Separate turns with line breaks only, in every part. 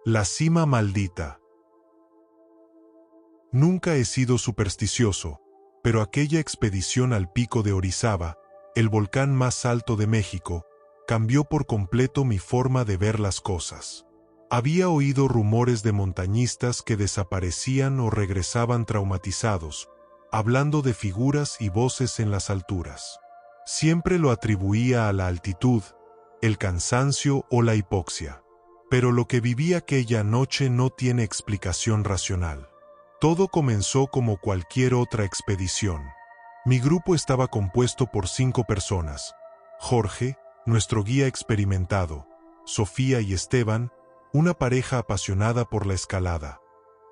La cima maldita. Nunca he sido supersticioso, pero aquella expedición al pico de Orizaba, el volcán más alto de México, cambió por completo mi forma de ver las cosas. Había oído rumores de montañistas que desaparecían o regresaban traumatizados, hablando de figuras y voces en las alturas. Siempre lo atribuía a la altitud, el cansancio o la hipoxia. Pero lo que viví aquella noche no tiene explicación racional. Todo comenzó como cualquier otra expedición. Mi grupo estaba compuesto por 5 personas: Jorge, nuestro guía experimentado; Sofía y Esteban, una pareja apasionada por la escalada;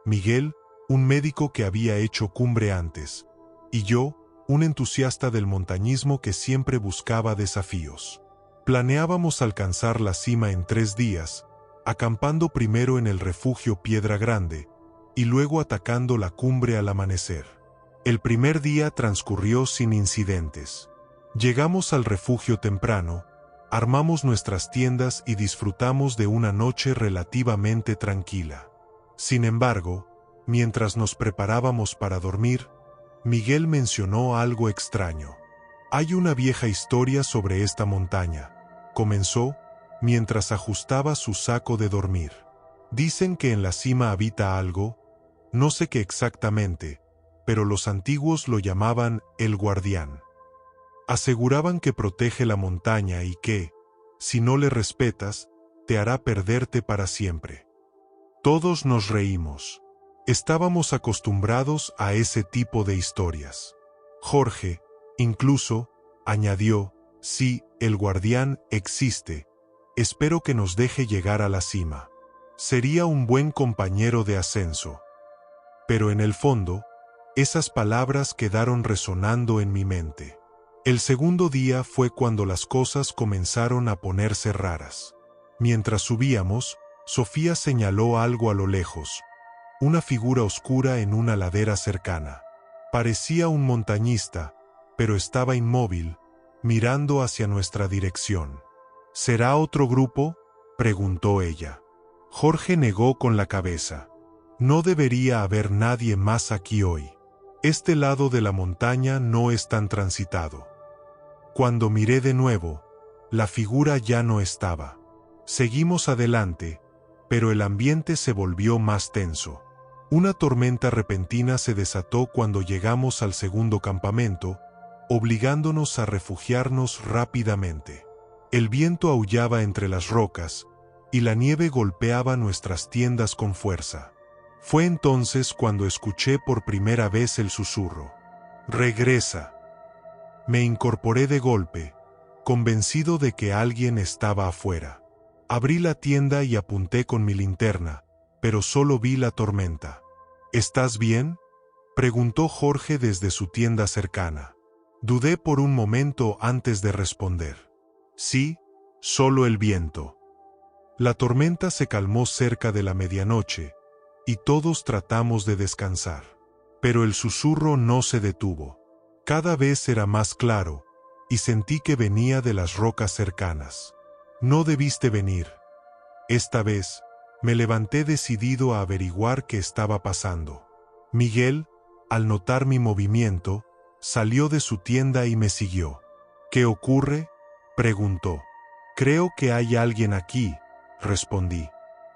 Miguel, un médico que había hecho cumbre antes; y yo, un entusiasta del montañismo que siempre buscaba desafíos. Planeábamos alcanzar la cima en 3 días, acampando primero en el refugio Piedra Grande, y luego atacando la cumbre al amanecer. El primer día transcurrió sin incidentes. Llegamos al refugio temprano, armamos nuestras tiendas y disfrutamos de una noche relativamente tranquila. Sin embargo, mientras nos preparábamos para dormir, Miguel mencionó algo extraño. Hay una vieja historia sobre esta montaña, comenzó, mientras ajustaba su saco de dormir. Dicen que en la cima habita algo, no sé qué exactamente, pero los antiguos lo llamaban el guardián. Aseguraban que protege la montaña y que, si no le respetas, te hará perderte para siempre. Todos nos reímos. Estábamos acostumbrados a ese tipo de historias. Jorge, incluso, añadió: sí, el guardián existe. Espero que nos deje llegar a la cima. Sería un buen compañero de ascenso. Pero en el fondo, esas palabras quedaron resonando en mi mente. El segundo día fue cuando las cosas comenzaron a ponerse raras. Mientras subíamos, Sofía señaló algo a lo lejos, una figura oscura en una ladera cercana. Parecía un montañista, pero estaba inmóvil, mirando hacia nuestra dirección. ¿Será otro grupo?, preguntó ella. Jorge negó con la cabeza. No debería haber nadie más aquí hoy. Este lado de la montaña no es tan transitado. Cuando miré de nuevo, la figura ya no estaba. Seguimos adelante, pero el ambiente se volvió más tenso. Una tormenta repentina se desató cuando llegamos al segundo campamento, obligándonos a refugiarnos rápidamente. El viento aullaba entre las rocas, y la nieve golpeaba nuestras tiendas con fuerza. Fue entonces cuando escuché por primera vez el susurro. «Regresa». Me incorporé de golpe, convencido de que alguien estaba afuera. Abrí la tienda y apunté con mi linterna, pero solo vi la tormenta. «¿Estás bien?», preguntó Jorge desde su tienda cercana. Dudé por un momento antes de responder. «Sí, solo el viento». La tormenta se calmó cerca de la medianoche, y todos tratamos de descansar. Pero el susurro no se detuvo. Cada vez era más claro, y sentí que venía de las rocas cercanas. «No debiste venir». Esta vez, me levanté decidido a averiguar qué estaba pasando. Miguel, al notar mi movimiento, salió de su tienda y me siguió. «¿Qué ocurre?», preguntó. «Creo que hay alguien aquí», respondí.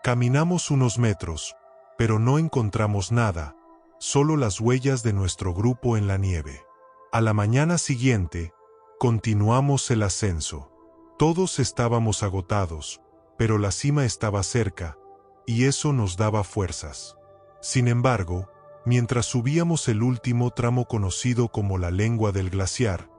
Caminamos unos metros, pero no encontramos nada, solo las huellas de nuestro grupo en la nieve. A la mañana siguiente, continuamos el ascenso. Todos estábamos agotados, pero la cima estaba cerca, y eso nos daba fuerzas. Sin embargo, mientras subíamos el último tramo conocido como la lengua del glaciar,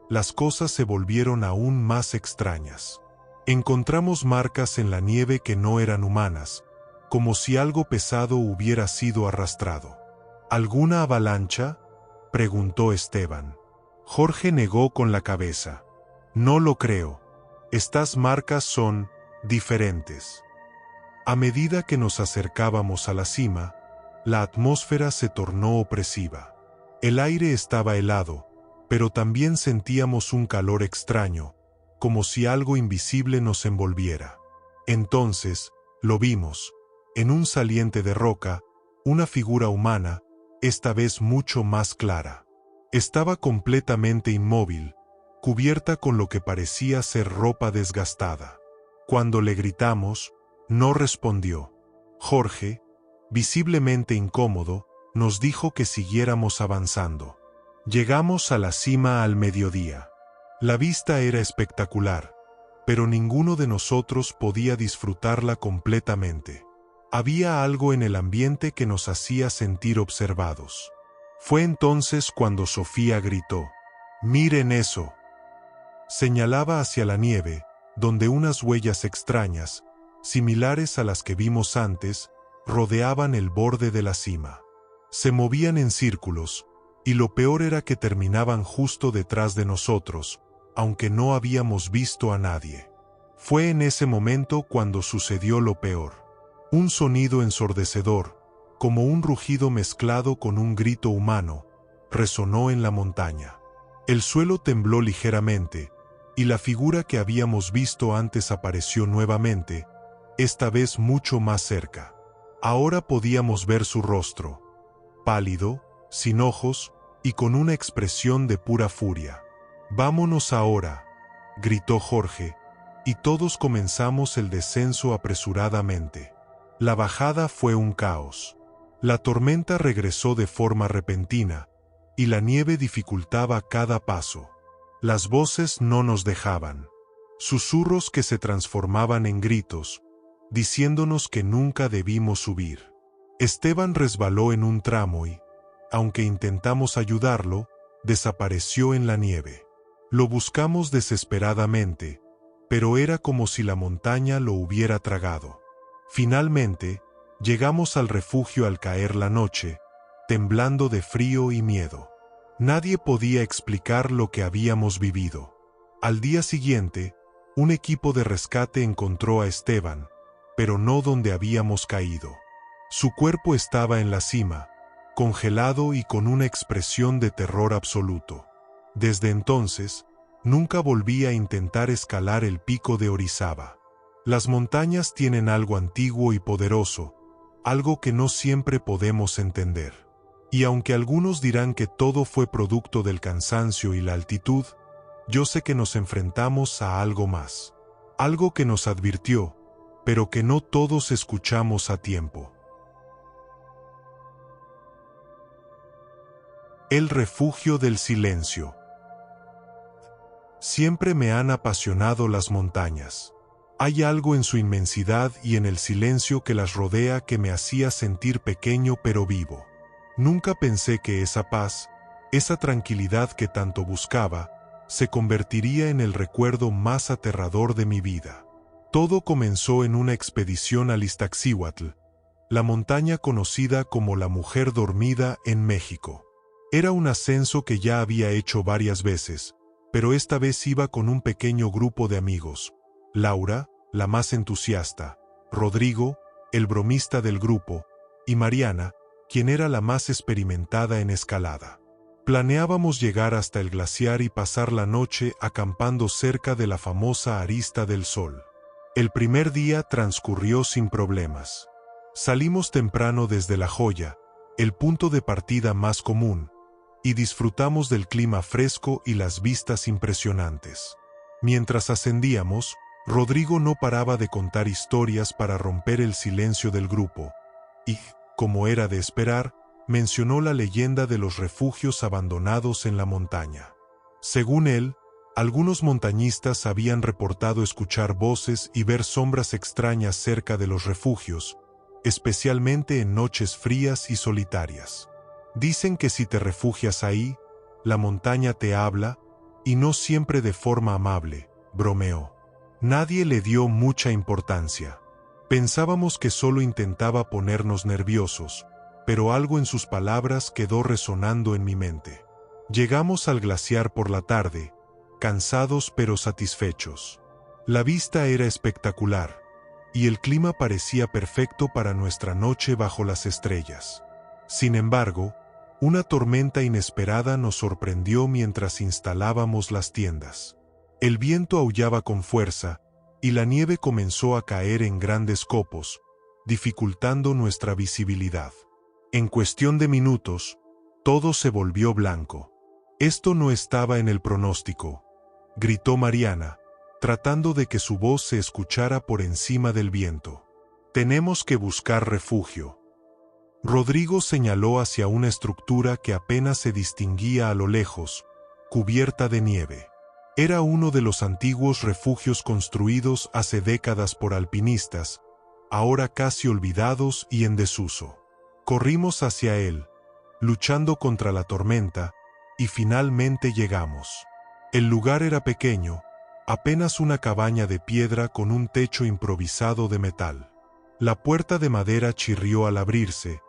las cosas se volvieron aún más extrañas. Encontramos marcas en la nieve que no eran humanas, como si algo pesado hubiera sido arrastrado. ¿Alguna avalancha?, preguntó Esteban. Jorge negó con la cabeza. «No lo creo. Estas marcas son diferentes». A medida que nos acercábamos a la cima, la atmósfera se tornó opresiva. El aire estaba helado, pero también sentíamos un calor extraño, como si algo invisible nos envolviera. Entonces, lo vimos. En un saliente de roca, una figura humana, esta vez mucho más clara. Estaba completamente inmóvil, cubierta con lo que parecía ser ropa desgastada. Cuando le gritamos, no respondió. Jorge, visiblemente incómodo, nos dijo que siguiéramos avanzando. Llegamos a la cima al mediodía. La vista era espectacular, pero ninguno de nosotros podía disfrutarla completamente. Había algo en el ambiente que nos hacía sentir observados. Fue entonces cuando Sofía gritó: «¡Miren eso!». Señalaba hacia la nieve, donde unas huellas extrañas, similares a las que vimos antes, rodeaban el borde de la cima. Se movían en círculos, y lo peor era que terminaban justo detrás de nosotros, aunque no habíamos visto a nadie. Fue en ese momento cuando sucedió lo peor. Un sonido ensordecedor, como un rugido mezclado con un grito humano, resonó en la montaña. El suelo tembló ligeramente, y la figura que habíamos visto antes apareció nuevamente, esta vez mucho más cerca. Ahora podíamos ver su rostro, pálido, sin ojos, y con una expresión de pura furia. «Vámonos ahora», gritó Jorge, y todos comenzamos el descenso apresuradamente. La bajada fue un caos. La tormenta regresó de forma repentina, y la nieve dificultaba cada paso. Las voces no nos dejaban. Susurros que se transformaban en gritos, diciéndonos que nunca debimos subir. Esteban resbaló en un tramo y, aunque intentamos ayudarlo, desapareció en la nieve. Lo buscamos desesperadamente, pero era como si la montaña lo hubiera tragado. Finalmente, llegamos al refugio al caer la noche, temblando de frío y miedo. Nadie podía explicar lo que habíamos vivido. Al día siguiente, un equipo de rescate encontró a Esteban, pero no donde habíamos caído. Su cuerpo estaba en la cima, congelado y con una expresión de terror absoluto. Desde entonces, nunca volví a intentar escalar el pico de Orizaba. Las montañas tienen algo antiguo y poderoso, algo que no siempre podemos entender. Y aunque algunos dirán que todo fue producto del cansancio y la altitud, yo sé que nos enfrentamos a algo más. Algo que nos advirtió, pero que no todos escuchamos a tiempo. El refugio del silencio. Siempre me han apasionado las montañas. Hay algo en su inmensidad y en el silencio que las rodea que me hacía sentir pequeño pero vivo. Nunca pensé que esa paz, esa tranquilidad que tanto buscaba, se convertiría en el recuerdo más aterrador de mi vida. Todo comenzó en una expedición al Iztaccíhuatl, la montaña conocida como la Mujer Dormida en México. Era un ascenso que ya había hecho varias veces, pero esta vez iba con un pequeño grupo de amigos. Laura, la más entusiasta, Rodrigo, el bromista del grupo, y Mariana, quien era la más experimentada en escalada. Planeábamos llegar hasta el glaciar y pasar la noche acampando cerca de la famosa Arista del Sol. El primer día transcurrió sin problemas. Salimos temprano desde La Joya, el punto de partida más común, y disfrutamos del clima fresco y las vistas impresionantes. Mientras ascendíamos, Rodrigo no paraba de contar historias para romper el silencio del grupo, y, como era de esperar, mencionó la leyenda de los refugios abandonados en la montaña. Según él, algunos montañistas habían reportado escuchar voces y ver sombras extrañas cerca de los refugios, especialmente en noches frías y solitarias. Dicen que si te refugias ahí, la montaña te habla, y no siempre de forma amable, bromeó. Nadie le dio mucha importancia. Pensábamos que solo intentaba ponernos nerviosos, pero algo en sus palabras quedó resonando en mi mente. Llegamos al glaciar por la tarde, cansados pero satisfechos. La vista era espectacular, y el clima parecía perfecto para nuestra noche bajo las estrellas. Sin embargo, una tormenta inesperada nos sorprendió mientras instalábamos las tiendas. El viento aullaba con fuerza, y la nieve comenzó a caer en grandes copos, dificultando nuestra visibilidad. En cuestión de minutos, todo se volvió blanco. «Esto no estaba en el pronóstico», gritó Mariana, tratando de que su voz se escuchara por encima del viento. «Tenemos que buscar refugio». Rodrigo señaló hacia una estructura que apenas se distinguía a lo lejos, cubierta de nieve. Era uno de los antiguos refugios construidos hace décadas por alpinistas, ahora casi olvidados y en desuso. Corrimos hacia él, luchando contra la tormenta, y finalmente llegamos. El lugar era pequeño, apenas una cabaña de piedra con un techo improvisado de metal. La puerta de madera chirrió al abrirse,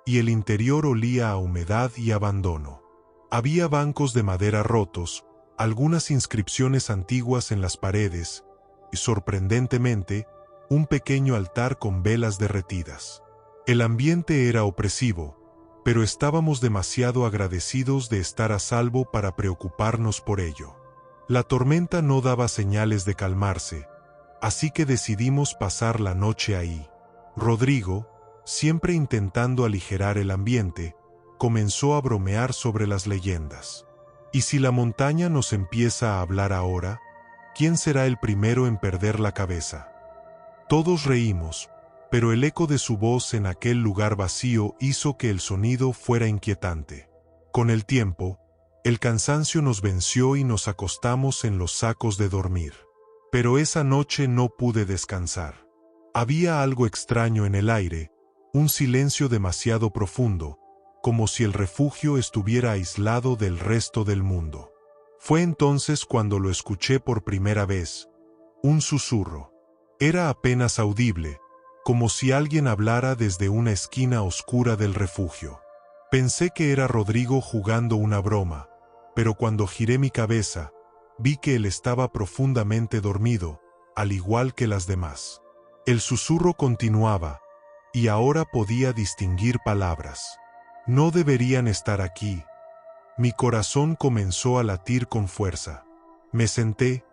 y el interior olía a humedad y abandono. Había bancos de madera rotos, algunas inscripciones antiguas en las paredes, y sorprendentemente, un pequeño altar con velas derretidas. El ambiente era opresivo, pero estábamos demasiado agradecidos de estar a salvo para preocuparnos por ello. La tormenta no daba señales de calmarse, así que decidimos pasar la noche ahí. Rodrigo, siempre intentando aligerar el ambiente, comenzó a bromear sobre las leyendas. ¿Y si la montaña nos empieza a hablar ahora? ¿Quién será el primero en perder la cabeza? Todos reímos, pero el eco de su voz en aquel lugar vacío hizo que el sonido fuera inquietante. Con el tiempo, el cansancio nos venció y nos acostamos en los sacos de dormir. Pero esa noche no pude descansar. Había algo extraño en el aire, un silencio demasiado profundo, como si el refugio estuviera aislado del resto del mundo. Fue entonces cuando lo escuché por primera vez. Un susurro. Era apenas audible, como si alguien hablara desde una esquina oscura del refugio. Pensé que era Rodrigo jugando una broma, pero cuando giré mi cabeza, vi que él estaba profundamente dormido, al igual que las demás. El susurro continuaba, y ahora podía distinguir palabras. No deberían estar aquí. Mi corazón comenzó a latir con fuerza. Me senté,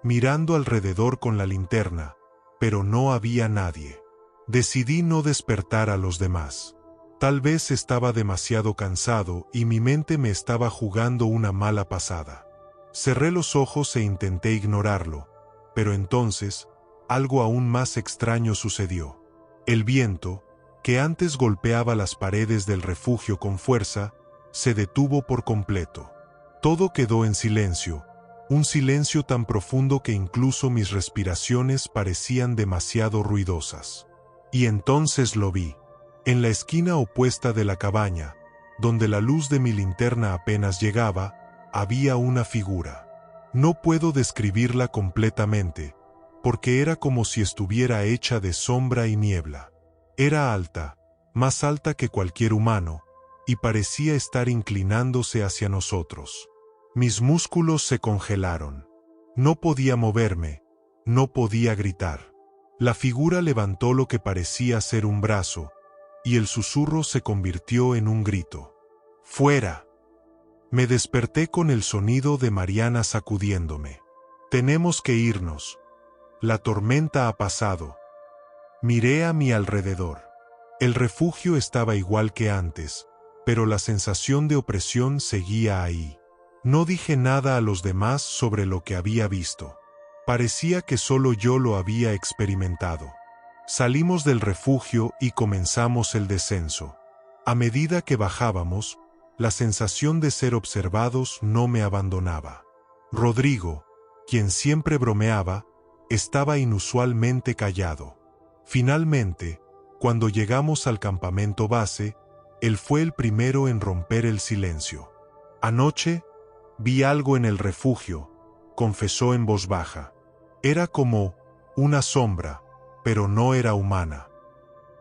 mirando alrededor con la linterna, pero no había nadie. Decidí no despertar a los demás. Tal vez estaba demasiado cansado y mi mente me estaba jugando una mala pasada. Cerré los ojos e intenté ignorarlo, pero entonces, algo aún más extraño sucedió. El viento, que antes golpeaba las paredes del refugio con fuerza, se detuvo por completo. Todo quedó en silencio, un silencio tan profundo que incluso mis respiraciones parecían demasiado ruidosas. Y entonces lo vi. En la esquina opuesta de la cabaña, donde la luz de mi linterna apenas llegaba, había una figura. No puedo describirla completamente, porque era como si estuviera hecha de sombra y niebla. Era alta, más alta que cualquier humano, y parecía estar inclinándose hacia nosotros. Mis músculos se congelaron. No podía moverme, no podía gritar. La figura levantó lo que parecía ser un brazo, y el susurro se convirtió en un grito. ¡Fuera! Me desperté con el sonido de Mariana sacudiéndome. Tenemos que irnos. La tormenta ha pasado. Miré a mi alrededor. El refugio estaba igual que antes, pero la sensación de opresión seguía ahí. No dije nada a los demás sobre lo que había visto. Parecía que solo yo lo había experimentado. Salimos del refugio y comenzamos el descenso. A medida que bajábamos, la sensación de ser observados no me abandonaba. Rodrigo, quien siempre bromeaba, estaba inusualmente callado. Finalmente, cuando llegamos al campamento base, él fue el primero en romper el silencio. Anoche, vi algo en el refugio, confesó en voz baja. Era como una sombra, pero no era humana.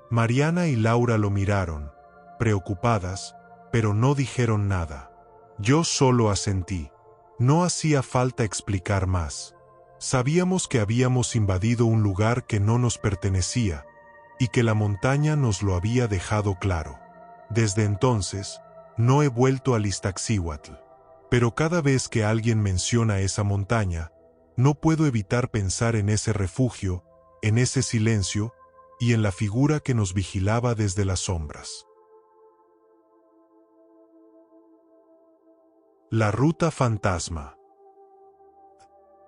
Mariana y Laura lo miraron, preocupadas, pero no dijeron nada. Yo solo asentí. No hacía falta explicar más. Sabíamos que habíamos invadido un lugar que no nos pertenecía, y que la montaña nos lo había dejado claro. Desde entonces, no he vuelto al Iztaccíhuatl. Pero cada vez que alguien menciona esa montaña, no puedo evitar pensar en ese refugio, en ese silencio, y en la figura que nos vigilaba desde las sombras. La ruta fantasma.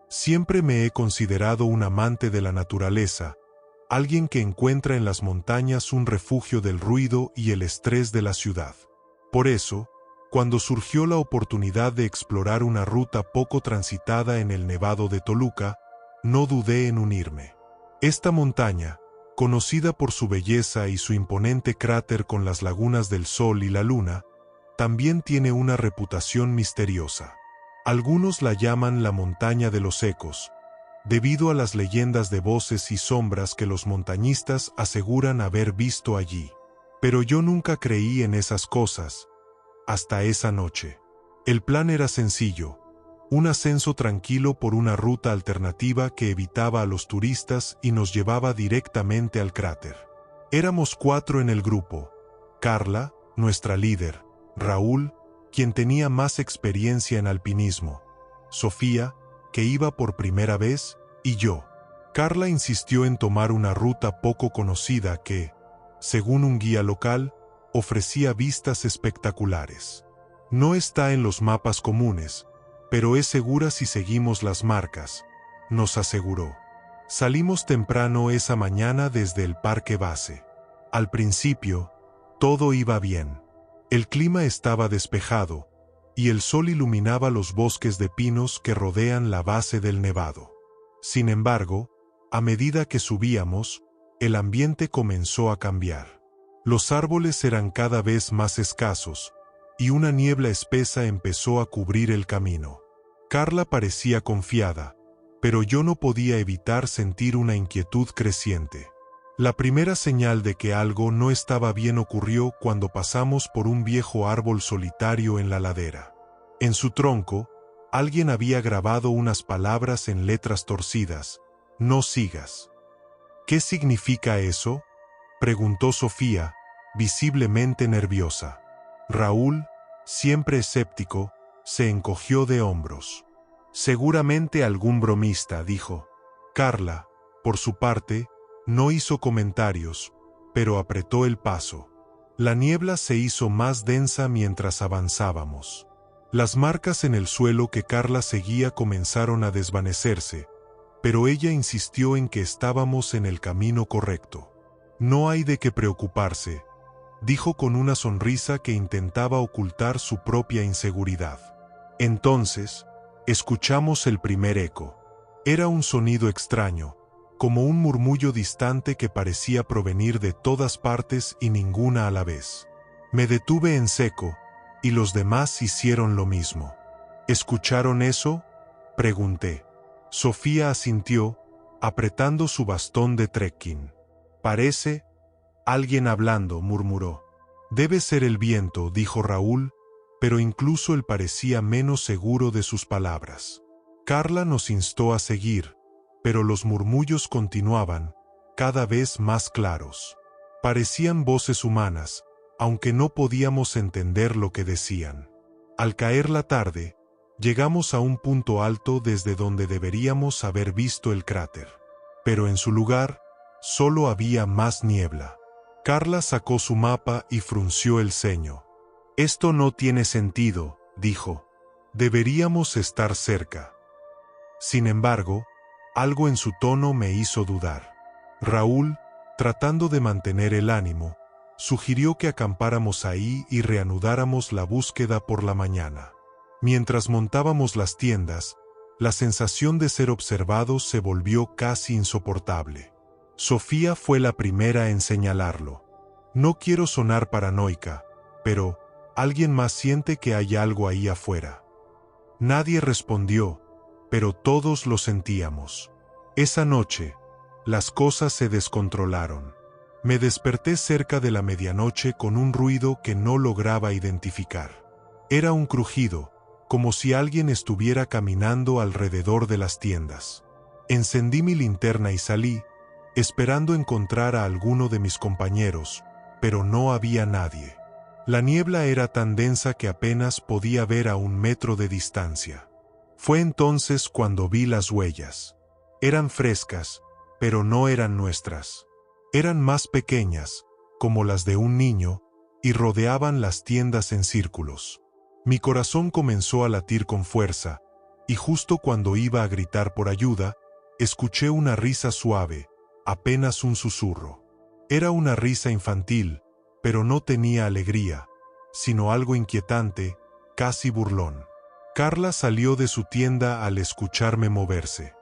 Siempre me he considerado un amante de la naturaleza, alguien que encuentra en las montañas un refugio del ruido y el estrés de la ciudad. Por eso, cuando surgió la oportunidad de explorar una ruta poco transitada en el Nevado de Toluca, no dudé en unirme. Esta montaña, conocida por su belleza y su imponente cráter con las lagunas del Sol y la Luna, también tiene una reputación misteriosa. Algunos la llaman la Montaña de los Ecos, debido a las leyendas de voces y sombras que los montañistas aseguran haber visto allí. Pero yo nunca creí en esas cosas, hasta esa noche. El plan era sencillo: un ascenso tranquilo por una ruta alternativa que evitaba a los turistas y nos llevaba directamente al cráter. Éramos 4 en el grupo: Carla, nuestra líder; Raúl, quien tenía más experiencia en alpinismo; Sofía, que iba por primera vez, y yo. Carla insistió en tomar una ruta poco conocida que, según un guía local, ofrecía vistas espectaculares. No está en los mapas comunes, pero es segura si seguimos las marcas, nos aseguró. Salimos temprano esa mañana desde el parque base. Al principio, todo iba bien. El clima estaba despejado, y el sol iluminaba los bosques de pinos que rodean la base del nevado. Sin embargo, a medida que subíamos, el ambiente comenzó a cambiar. Los árboles eran cada vez más escasos, y una niebla espesa empezó a cubrir el camino. Carla parecía confiada, pero yo no podía evitar sentir una inquietud creciente. La primera señal de que algo no estaba bien ocurrió cuando pasamos por un viejo árbol solitario en la ladera. En su tronco, alguien había grabado unas palabras en letras torcidas: "No sigas". ¿Qué significa eso?, preguntó Sofía, visiblemente nerviosa. Raúl, siempre escéptico, se encogió de hombros. Seguramente algún bromista, dijo. Carla, por su parte, no hizo comentarios, pero apretó el paso. La niebla se hizo más densa mientras avanzábamos. Las marcas en el suelo que Carla seguía comenzaron a desvanecerse, pero ella insistió en que estábamos en el camino correcto. No hay de qué preocuparse, dijo con una sonrisa que intentaba ocultar su propia inseguridad. Entonces, escuchamos el primer eco. Era un sonido extraño, como un murmullo distante que parecía provenir de todas partes y ninguna a la vez. Me detuve en seco, y los demás hicieron lo mismo. ¿Escucharon eso?, pregunté. Sofía asintió, apretando su bastón de trekking. Parece alguien hablando, murmuró. Debe ser el viento, dijo Raúl, pero incluso él parecía menos seguro de sus palabras. Carla nos instó a seguir, pero los murmullos continuaban, cada vez más claros. Parecían voces humanas, aunque no podíamos entender lo que decían. Al caer la tarde, llegamos a un punto alto desde donde deberíamos haber visto el cráter. Pero en su lugar, solo había más niebla. Carla sacó su mapa y frunció el ceño. Esto no tiene sentido, dijo. Deberíamos estar cerca. Sin embargo, algo en su tono me hizo dudar. Raúl, tratando de mantener el ánimo, sugirió que acampáramos ahí y reanudáramos la búsqueda por la mañana. Mientras montábamos las tiendas, la sensación de ser observados se volvió casi insoportable. Sofía fue la primera en señalarlo. No quiero sonar paranoica, pero alguien más siente que hay algo ahí afuera. Nadie respondió, pero todos lo sentíamos. Esa noche, las cosas se descontrolaron. Me desperté cerca de la medianoche con un ruido que no lograba identificar. Era un crujido, como si alguien estuviera caminando alrededor de las tiendas. Encendí mi linterna y salí, esperando encontrar a alguno de mis compañeros, pero no había nadie. La niebla era tan densa que apenas podía ver a 1 metro de distancia. Fue entonces cuando vi las huellas. Eran frescas, pero no eran nuestras. Eran más pequeñas, como las de un niño, y rodeaban las tiendas en círculos. Mi corazón comenzó a latir con fuerza, y justo cuando iba a gritar por ayuda, escuché una risa suave, apenas un susurro. Era una risa infantil, pero no tenía alegría, sino algo inquietante, casi burlón. Carla salió de su tienda al escucharme moverse.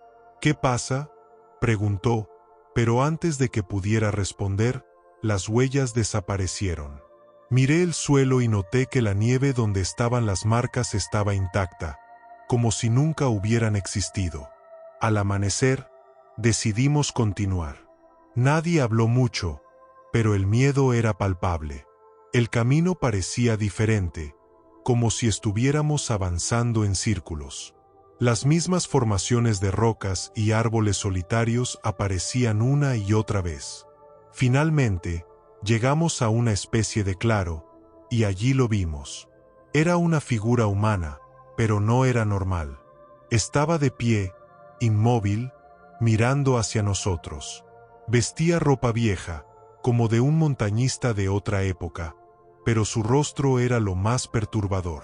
«¿Qué pasa?», preguntó, pero antes de que pudiera responder, las huellas desaparecieron. Miré el suelo y noté que la nieve donde estaban las marcas estaba intacta, como si nunca hubieran existido. Al amanecer, decidimos continuar. Nadie habló mucho, pero el miedo era palpable. El camino parecía diferente, como si estuviéramos avanzando en círculos. Las mismas formaciones de rocas y árboles solitarios aparecían una y otra vez. Finalmente, llegamos a una especie de claro, y allí lo vimos. Era una figura humana, pero no era normal. Estaba de pie, inmóvil, mirando hacia nosotros. Vestía ropa vieja, como de un montañista de otra época, pero su rostro era lo más perturbador.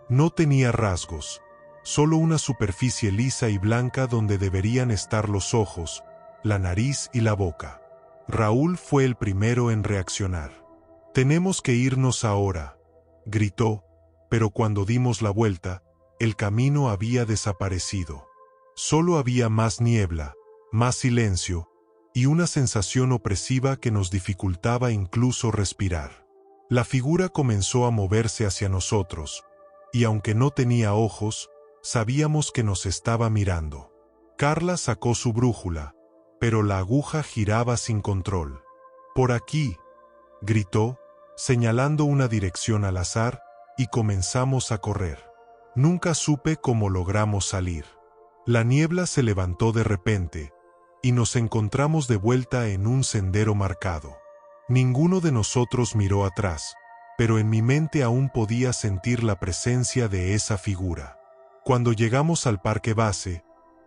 No tenía rasgos, solo una superficie lisa y blanca donde deberían estar los ojos, la nariz y la boca. Raúl fue el primero en reaccionar. «Tenemos que irnos ahora», gritó, pero cuando dimos la vuelta, el camino había desaparecido. Solo había más niebla, más silencio, y una sensación opresiva que nos dificultaba incluso respirar. La figura comenzó a moverse hacia nosotros, y aunque no tenía ojos, sabíamos que nos estaba mirando. Carla sacó su brújula, pero la aguja giraba sin control. «Por aquí», gritó, señalando una dirección al azar, y comenzamos a correr. Nunca supe cómo logramos salir. La niebla se levantó de repente, y nos encontramos de vuelta en un sendero marcado. Ninguno de nosotros miró atrás, pero en mi mente aún podía sentir la presencia de esa figura. Cuando llegamos al parque base,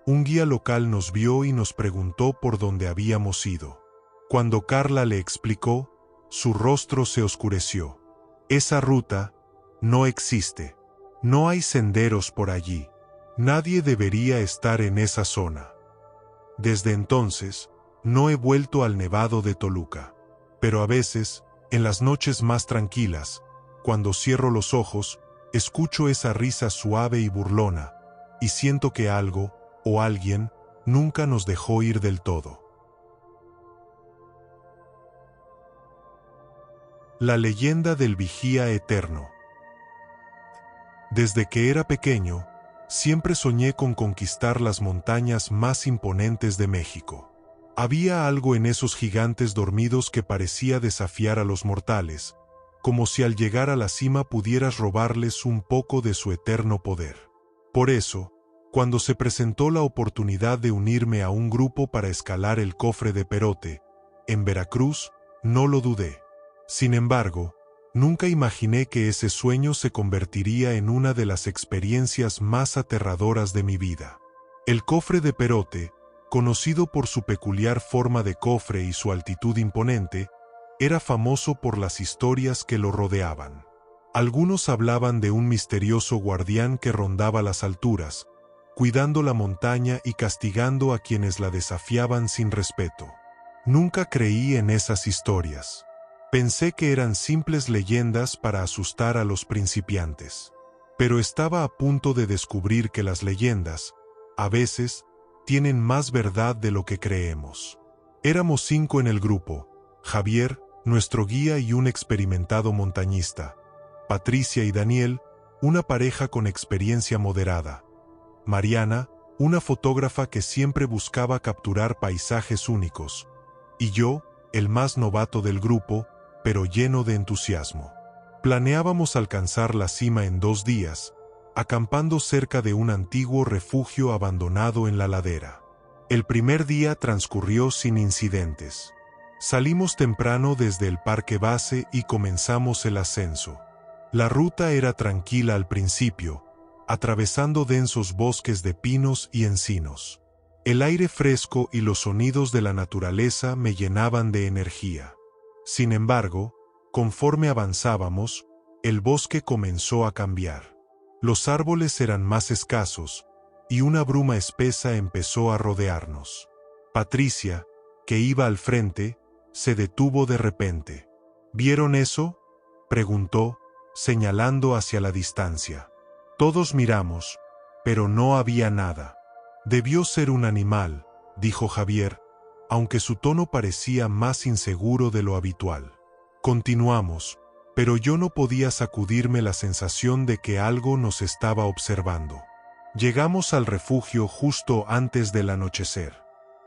un guía local nos vio y nos preguntó por dónde habíamos ido. Cuando Carla le explicó, su rostro se oscureció. «Esa ruta no existe. No hay senderos por allí. Nadie debería estar en esa zona». Desde entonces, no he vuelto al Nevado de Toluca. Pero a veces, en las noches más tranquilas, cuando cierro los ojos, escucho esa risa suave y burlona, y siento que algo, o alguien, nunca nos dejó ir del todo. La leyenda del vigía eterno. Desde que era pequeño, siempre soñé con conquistar las montañas más imponentes de México. Había algo en esos gigantes dormidos que parecía desafiar a los mortales, como si al llegar a la cima pudieras robarles un poco de su eterno poder. Por eso, cuando se presentó la oportunidad de unirme a un grupo para escalar el Cofre de Perote, en Veracruz, no lo dudé. Sin embargo, nunca imaginé que ese sueño se convertiría en una de las experiencias más aterradoras de mi vida. El Cofre de Perote, conocido por su peculiar forma de cofre y su altitud imponente, era famoso por las historias que lo rodeaban. Algunos hablaban de un misterioso guardián que rondaba las alturas, cuidando la montaña y castigando a quienes la desafiaban sin respeto. Nunca creí en esas historias. Pensé que eran simples leyendas para asustar a los principiantes. Pero estaba a punto de descubrir que las leyendas, a veces, tienen más verdad de lo que creemos. Éramos 5 en el grupo: Javier, nuestro guía y un experimentado montañista; Patricia y Daniel, una pareja con experiencia moderada; Mariana, una fotógrafa que siempre buscaba capturar paisajes únicos; y yo, el más novato del grupo, pero lleno de entusiasmo. Planeábamos alcanzar la cima en 2 días, acampando cerca de un antiguo refugio abandonado en la ladera. El primer día transcurrió sin incidentes. Salimos temprano desde el parque base y comenzamos el ascenso. La ruta era tranquila al principio, atravesando densos bosques de pinos y encinos. El aire fresco y los sonidos de la naturaleza me llenaban de energía. Sin embargo, conforme avanzábamos, el bosque comenzó a cambiar. Los árboles eran más escasos, y una bruma espesa empezó a rodearnos. Patricia, que iba al frente, se detuvo de repente. ¿Vieron eso?, preguntó, señalando hacia la distancia. Todos miramos, pero no había nada. Debió ser un animal, dijo Javier, aunque su tono parecía más inseguro de lo habitual. Continuamos, pero yo no podía sacudirme la sensación de que algo nos estaba observando. Llegamos al refugio justo antes del anochecer.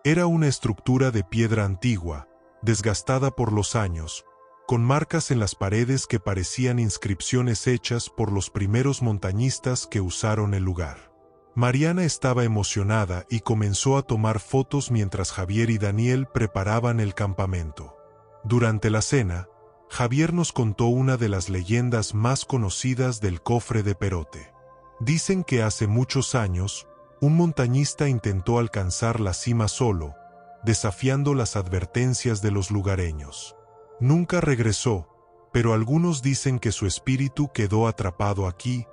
Era una estructura de piedra antigua, desgastada por los años, con marcas en las paredes que parecían inscripciones hechas por los primeros montañistas que usaron el lugar. Mariana estaba emocionada y comenzó a tomar fotos mientras Javier y Daniel preparaban el campamento. Durante la cena, Javier nos contó una de las leyendas más conocidas del cofre de Perote. Dicen que hace muchos años, un montañista intentó alcanzar la cima solo, desafiando las advertencias de los lugareños. Nunca regresó, pero algunos dicen que su espíritu quedó atrapado aquí,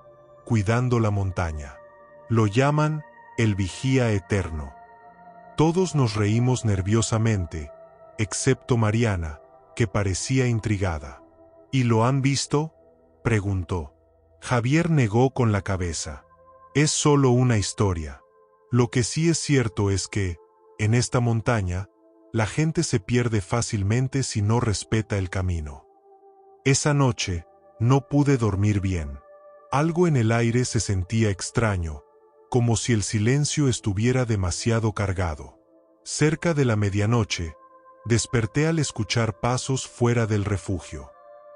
cuidando la montaña. Lo llaman el Vigía Eterno. Todos nos reímos nerviosamente, excepto Mariana, que parecía intrigada. ¿Y lo han visto?, preguntó. Javier negó con la cabeza. Es solo una historia. Lo que sí es cierto es que, en esta montaña, la gente se pierde fácilmente si no respeta el camino. Esa noche, no pude dormir bien. Algo en el aire se sentía extraño, como si el silencio estuviera demasiado cargado. Cerca de la medianoche, desperté al escuchar pasos fuera del refugio.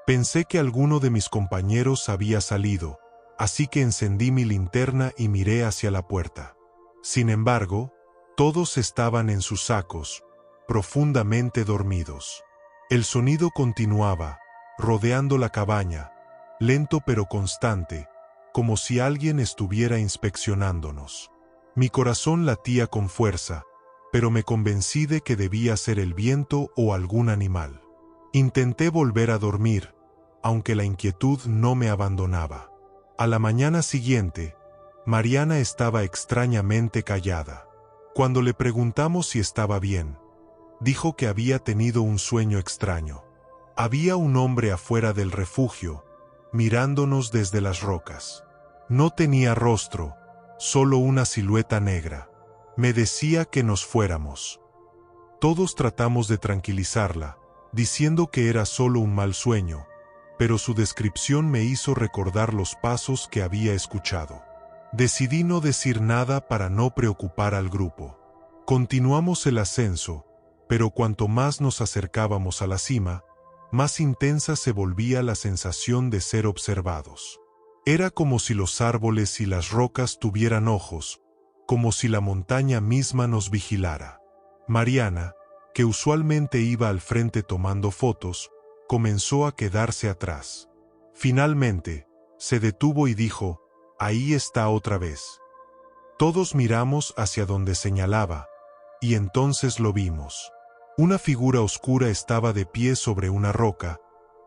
Pensé que alguno de mis compañeros había salido, así que encendí mi linterna y miré hacia la puerta. Sin embargo, todos estaban en sus sacos, profundamente dormidos. El sonido continuaba, rodeando la cabaña, lento pero constante, como si alguien estuviera inspeccionándonos. Mi corazón latía con fuerza, pero me convencí de que debía ser el viento o algún animal. Intenté volver a dormir, aunque la inquietud no me abandonaba. A la mañana siguiente, Mariana estaba extrañamente callada. Cuando le preguntamos si estaba bien, dijo que había tenido un sueño extraño. Había un hombre afuera del refugio, mirándonos desde las rocas. No tenía rostro, solo una silueta negra. Me decía que nos fuéramos. Todos tratamos de tranquilizarla, diciendo que era solo un mal sueño, pero su descripción me hizo recordar los pasos que había escuchado. Decidí no decir nada para no preocupar al grupo. Continuamos el ascenso, pero cuanto más nos acercábamos a la cima, más intensa se volvía la sensación de ser observados. Era como si los árboles y las rocas tuvieran ojos, como si la montaña misma nos vigilara. Mariana, que usualmente iba al frente tomando fotos, comenzó a quedarse atrás. Finalmente, se detuvo y dijo: «Ahí está otra vez». Todos miramos hacia donde señalaba, y entonces lo vimos. Una figura oscura estaba de pie sobre una roca,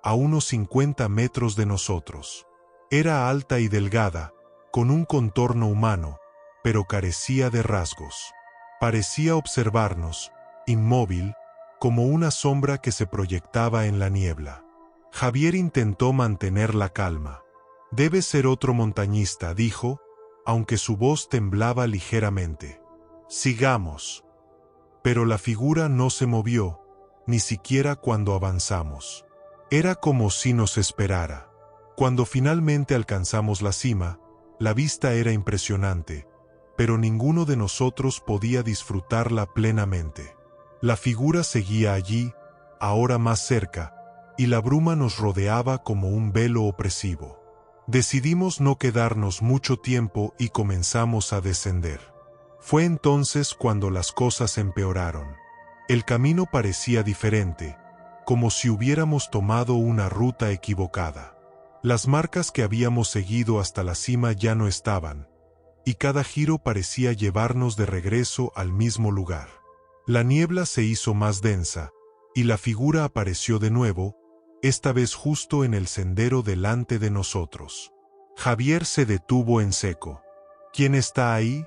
a unos 50 metros de nosotros. Era alta y delgada, con un contorno humano, pero carecía de rasgos. Parecía observarnos, inmóvil, como una sombra que se proyectaba en la niebla. Javier intentó mantener la calma. «Debe ser otro montañista», dijo, aunque su voz temblaba ligeramente. «Sigamos». Pero la figura no se movió, ni siquiera cuando avanzamos. Era como si nos esperara. Cuando finalmente alcanzamos la cima, la vista era impresionante, pero ninguno de nosotros podía disfrutarla plenamente. La figura seguía allí, ahora más cerca, y la bruma nos rodeaba como un velo opresivo. Decidimos no quedarnos mucho tiempo y comenzamos a descender. Fue entonces cuando las cosas empeoraron. El camino parecía diferente, como si hubiéramos tomado una ruta equivocada. Las marcas que habíamos seguido hasta la cima ya no estaban, y cada giro parecía llevarnos de regreso al mismo lugar. La niebla se hizo más densa, y la figura apareció de nuevo, esta vez justo en el sendero delante de nosotros. Javier se detuvo en seco. ¿Quién está ahí?,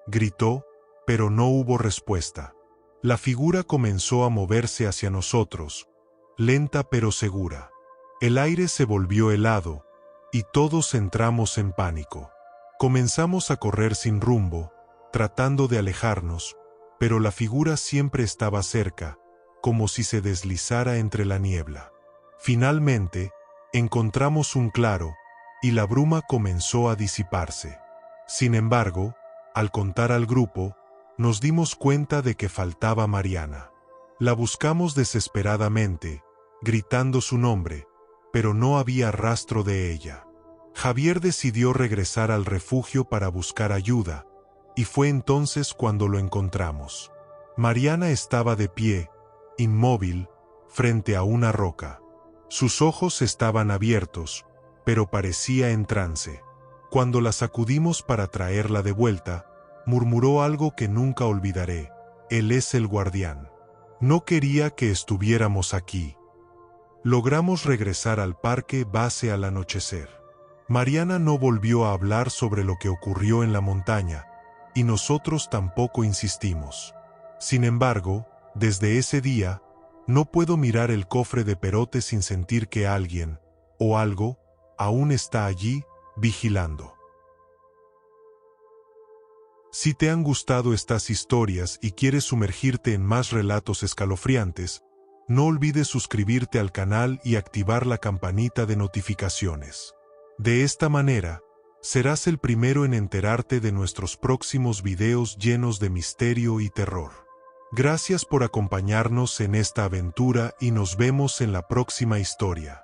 gritó, pero no hubo respuesta. La figura comenzó a moverse hacia nosotros, lenta pero segura. El aire se volvió helado, y todos entramos en pánico. Comenzamos a correr sin rumbo, tratando de alejarnos, pero la figura siempre estaba cerca, como si se deslizara entre la niebla. Finalmente, encontramos un claro, y la bruma comenzó a disiparse. Sin embargo, al contar al grupo, nos dimos cuenta de que faltaba Mariana. La buscamos desesperadamente, gritando su nombre, pero no había rastro de ella. Javier decidió regresar al refugio para buscar ayuda, y fue entonces cuando lo encontramos. Mariana estaba de pie, inmóvil, frente a una roca. Sus ojos estaban abiertos, pero parecía en trance. Cuando la sacudimos para traerla de vuelta, murmuró algo que nunca olvidaré: «Él es el guardián. No quería que estuviéramos aquí». Logramos regresar al parque base al anochecer. Mariana no volvió a hablar sobre lo que ocurrió en la montaña, y nosotros tampoco insistimos. Sin embargo, desde ese día, no puedo mirar el cofre de Perote sin sentir que alguien, o algo, aún está allí, vigilando. Si te han gustado estas historias y quieres sumergirte en más relatos escalofriantes, no olvides suscribirte al canal y activar la campanita de notificaciones. De esta manera, serás el primero en enterarte de nuestros próximos videos llenos de misterio y terror. Gracias por acompañarnos en esta aventura y nos vemos en la próxima historia.